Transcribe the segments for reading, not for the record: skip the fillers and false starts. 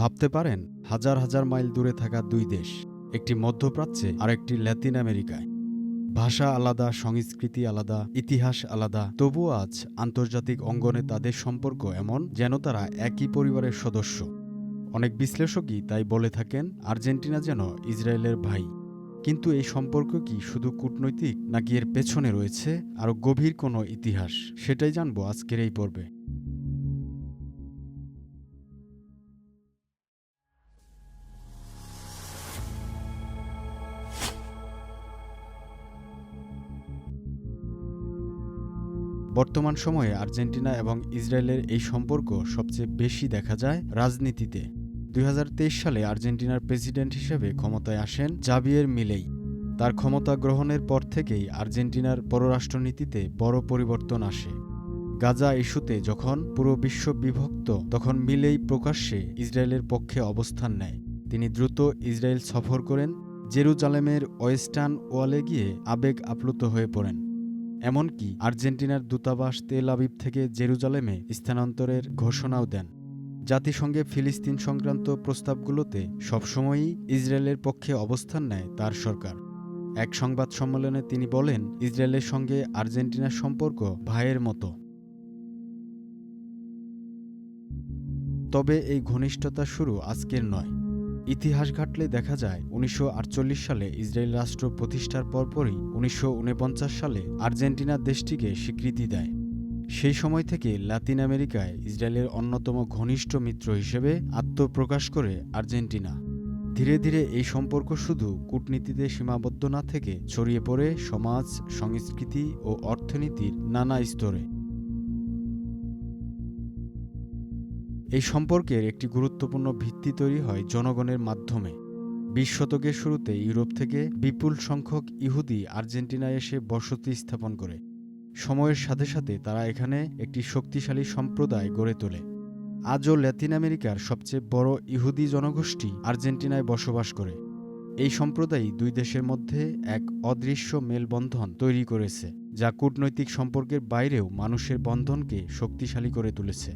ভাবতে পারেন, হাজার হাজার মাইল দূরে থাকা দুই দেশ, একটি মধ্যপ্রাচ্যে আর একটি ল্যাতিন আমেরিকায়। ভাষা আলাদা, সংস্কৃতি আলাদা, ইতিহাস আলাদা, তবুও আজ আন্তর্জাতিক অঙ্গনে তাদের সম্পর্ক এমন যেন তারা একই পরিবারের সদস্য। অনেক বিশ্লেষকই তাই বলে থাকেন, আর্জেন্টিনা যেন ইসরায়েলের ভাই। কিন্তু এই সম্পর্ক কি শুধু কূটনৈতিক, নাকি এর পেছনে রয়েছে আরও গভীর কোনো ইতিহাস? সেটাই জানবো আজকের এই পর্বে। বর্তমান সময়ে আর্জেন্টিনা এবং ইসরায়েলের এই সম্পর্ক সবচেয়ে বেশি দেখা যায় রাজনীতিতে। ২০২৩ সালে আর্জেন্টিনার প্রেসিডেন্ট হিসেবে ক্ষমতায় আসেন জাভিয়ের মিলেই। তার ক্ষমতা গ্রহণের পর থেকেই আর্জেন্টিনার পররাষ্ট্রনীতিতে বড় পরিবর্তন আসে। গাজা ইস্যুতে যখন পুরো বিশ্ব বিভক্ত, তখন মিলেই প্রকাশ্যে ইসরায়েলের পক্ষে অবস্থান নেয়। তিনি দ্রুত ইসরায়েল সফর করেন, জেরুজালেমের ওয়েস্টার্ন ওয়ালে গিয়ে আবেগ আপ্লুত হয়ে পড়েন। এমনকি আর্জেন্টিনার দূতাবাস তেল আবিব থেকে জেরুজালেমে স্থানান্তরের ঘোষণাও দেন। জাতিসংঘে ফিলিস্তিন সংক্রান্ত প্রস্তাবগুলোতে সবসময়ই ইসরায়েলের পক্ষে অবস্থান নেয় তার সরকার। এক সংবাদ সম্মেলনে তিনি বলেন, ইসরায়েলের সঙ্গে আর্জেন্টিনার সম্পর্ক ভাইয়ের মতো। তবে এই ঘনিষ্ঠতা শুরু আজকের নয়। ইতিহাস ঘাটলে দেখা যায় ১৯৪৮ সালে ইসরায়েল রাষ্ট্র প্রতিষ্ঠার পরপরই ১৯৪৯ সালে আর্জেন্টিনা দেশটিকে স্বীকৃতি দেয়। সেই সময় থেকে লাতিন আমেরিকায় ইসরায়েলের অন্যতম ঘনিষ্ঠ মিত্র হিসেবে আত্মপ্রকাশ করে আর্জেন্টিনা। ধীরে ধীরে এই সম্পর্ক শুধু কূটনীতিতে সীমাবদ্ধ না থেকে ছড়িয়ে পড়ে সমাজ, সংস্কৃতি ও অর্থনীতির নানা স্তরে। এই সম্পর্কের একটি গুরুত্বপূর্ণ ভিত্তি তৈরি হয় জনগণের মাধ্যমে। ২০ শতকের শুরুতে ইউরোপ থেকে বিপুল সংখ্যক ইহুদি আর্জেন্টিনায় এসে বসতি স্থাপন করে। সময়ের সাথে সাথে তারা এখানে একটি শক্তিশালী সম্প্রদায় গড়ে তোলে। আজও ল্যাতিন আমেরিকার সবচেয়ে বড় ইহুদি জনগোষ্ঠী আর্জেন্টিনায় বসবাস করে। এই সম্প্রদায় দুই দেশের মধ্যে এক অদৃশ্য মেলবন্ধন তৈরি করেছে, যা কূটনৈতিক সম্পর্কের বাইরেও মানুষের বন্ধনকে শক্তিশালী করে তুলেছে।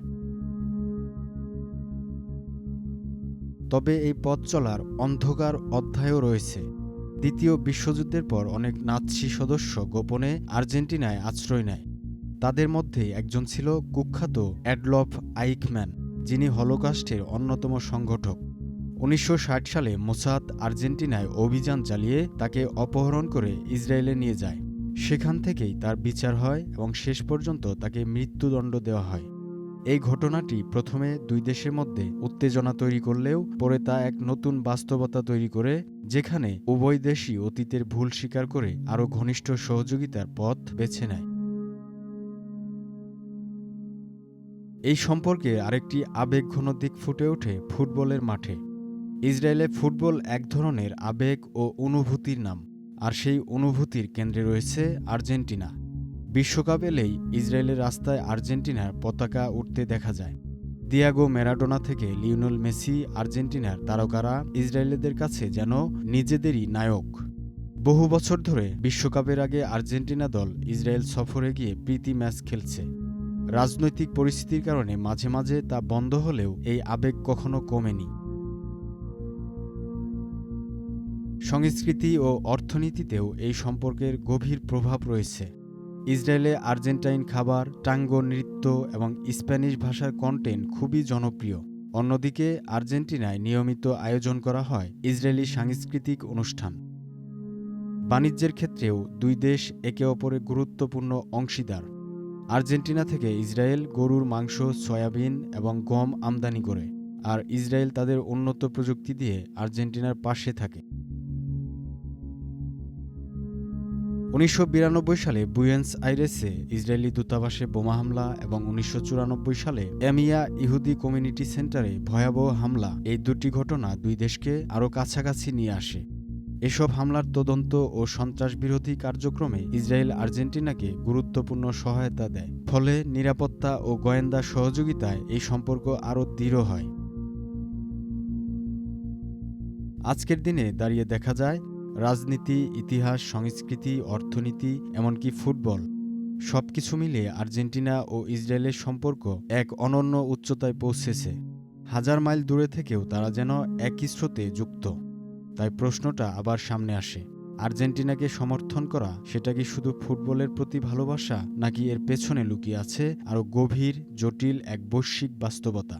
তবে এই পথ চলার অন্ধকার অধ্যায়ও রয়েছে। দ্বিতীয় বিশ্বযুদ্ধের পর অনেক নাৎসি সদস্য গোপনে আর্জেন্টিনায় আশ্রয় নেয়। তাদের মধ্যে একজন ছিল কুখ্যাত অ্যাডলফ আইখম্যান, যিনি হলোকাস্টের অন্যতম সংগঠক। ১৯৬০ সালে মোসাদ আর্জেন্টিনায় অভিযান চালিয়ে তাকে অপহরণ করে ইসরায়েলে নিয়ে যায়। সেখান থেকেই তার বিচার হয় এবং শেষ পর্যন্ত তাকে মৃত্যুদণ্ড দেওয়া হয়। এই ঘটনাটি প্রথমে দুই দেশের মধ্যে উত্তেজনা তৈরি করলেও পরে তা এক নতুন বাস্তবতা তৈরি করে, যেখানে উভয় দেশই অতীতের ভুল স্বীকার করে আরও ঘনিষ্ঠ সহযোগিতার পথ বেছে নেয়। এই সম্পর্কে আরেকটি আবেগঘন দিক ফুটে ওঠে ফুটবলের মাঠে। ইসরায়েলে ফুটবল এক ধরনের আবেগ ও অনুভূতির নাম, আর সেই অনুভূতির কেন্দ্রে রয়েছে আর্জেন্টিনা। বিশ্বকাপ এলেই ইসরায়েলের রাস্তায় আর্জেন্টিনার পতাকা উঠতে দেখা যায়। দিয়াগো ম্যারাডোনা থেকে লিওনেল মেসি, আর্জেন্টিনার তারকারা ইসরায়েলিদের কাছে যেন নিজেদেরই নায়ক। বহু বছর ধরে বিশ্বকাপের আগে আর্জেন্টিনা দল ইসরায়েল সফরে গিয়ে প্রীতি ম্যাচ খেলছে। রাজনৈতিক পরিস্থিতির কারণে মাঝে মাঝে তা বন্ধ হলেও এই আবেগ কখনো কমেনি। সংস্কৃতি ও অর্থনীতিতেও এই সম্পর্কের গভীর প্রভাব রয়েছে। ইসরায়েলে আর্জেন্টাইন খাবার, টাঙ্গো নৃত্য এবং স্প্যানিশ ভাষার কন্টেন্ট খুবই জনপ্রিয়। অন্যদিকে আর্জেন্টিনায় নিয়মিত আয়োজন করা হয় ইসরায়েলি সাংস্কৃতিক অনুষ্ঠান। বাণিজ্যের ক্ষেত্রেও দুই দেশ একে অপরের গুরুত্বপূর্ণ অংশীদার। আর্জেন্টিনা থেকে ইসরায়েল গরুর মাংস, সয়াবিন এবং গম আমদানি করে, আর ইসরায়েল তাদের উন্নত প্রযুক্তি দিয়ে আর্জেন্টিনার পাশে থাকে। ১৯৯২ সালে বুয়েন্স আইরেসে ইসরায়েলি দূতাবাসে বোমা হামলা এবং ১৯৯৪ সালে এমিয়া ইহুদি কমিউনিটি সেন্টারে ভয়াবহ হামলা, এই দুটি ঘটনা দুই দেশকে আরও কাছাকাছি নিয়ে আসে। এসব হামলার তদন্ত ও সন্ত্রাসবিরোধী কার্যক্রমে ইসরায়েল আর্জেন্টিনাকে গুরুত্বপূর্ণ সহায়তা দেয়। ফলে নিরাপত্তা ও গোয়েন্দা সহযোগিতায় এই সম্পর্ক আরও দৃঢ় হয়। আজকের দিনে দাঁড়িয়ে দেখা যায়, রাজনীতি, ইতিহাস, সংস্কৃতি, অর্থনীতি, এমনকি ফুটবল, সবকিছু মিলিয়ে আর্জেন্টিনা ও ইসরায়েলের সম্পর্ক এক অনন্য উচ্চতায় পৌঁছেছে। হাজার মাইল দূরে থেকেও তারা যেন একই স্রোতে যুক্ত। তাই প্রশ্নটা আবার সামনে আসে, আর্জেন্টিনাকে সমর্থন করা সেটা কি শুধু ফুটবলের প্রতি ভালোবাসা, নাকি এর পেছনে লুকিয়ে আছে আরও গভীর, জটিল এক বৈশ্বিক বাস্তবতা?